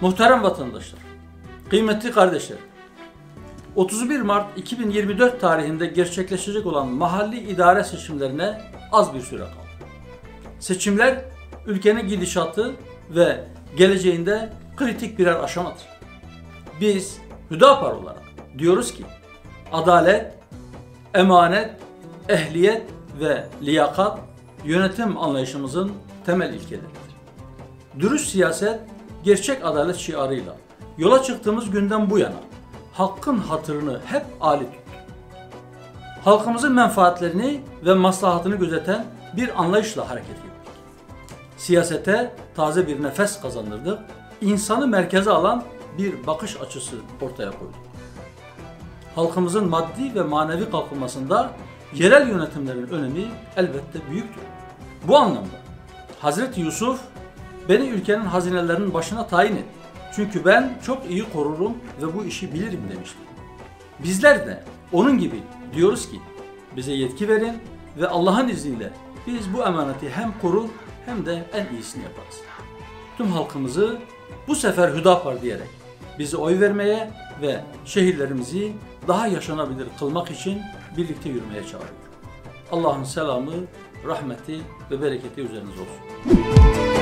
Muhterem vatandaşlar, kıymetli kardeşlerim, 31 Mart 2024 tarihinde gerçekleşecek olan mahalli idare seçimlerine az bir süre kaldı. Seçimler ülkenin gidişatı ve geleceğinde kritik birer aşamadır. Biz Hüdapar olarak diyoruz ki adalet, emanet, ehliyet ve liyakat yönetim anlayışımızın temel ilkeleridir. Dürüst siyaset, gerçek adalet şiarıyla yola çıktığımız günden bu yana hakkın hatırını hep âli tuttu. Halkımızın menfaatlerini ve maslahatını gözeten bir anlayışla hareket ettik. Siyasete taze bir nefes kazandırdık, insanı merkeze alan bir bakış açısı ortaya koyduk. Halkımızın maddi ve manevi kalkınmasında yerel yönetimlerin önemi elbette büyüktür. Bu anlamda Hazreti Yusuf, beni ülkenin hazinelerinin başına tayin et. Çünkü ben çok iyi korurum ve bu işi bilirim demişti. Bizler de onun gibi diyoruz ki bize yetki verin ve Allah'ın izniyle biz bu emaneti hem korur hem de en iyisini yaparız. Tüm halkımızı bu sefer Hüdapar diyerek bizi oy vermeye ve şehirlerimizi daha yaşanabilir kılmak için birlikte yürümeye çağırıyor. Allah'ın selamı, rahmeti ve bereketi üzerinize olsun.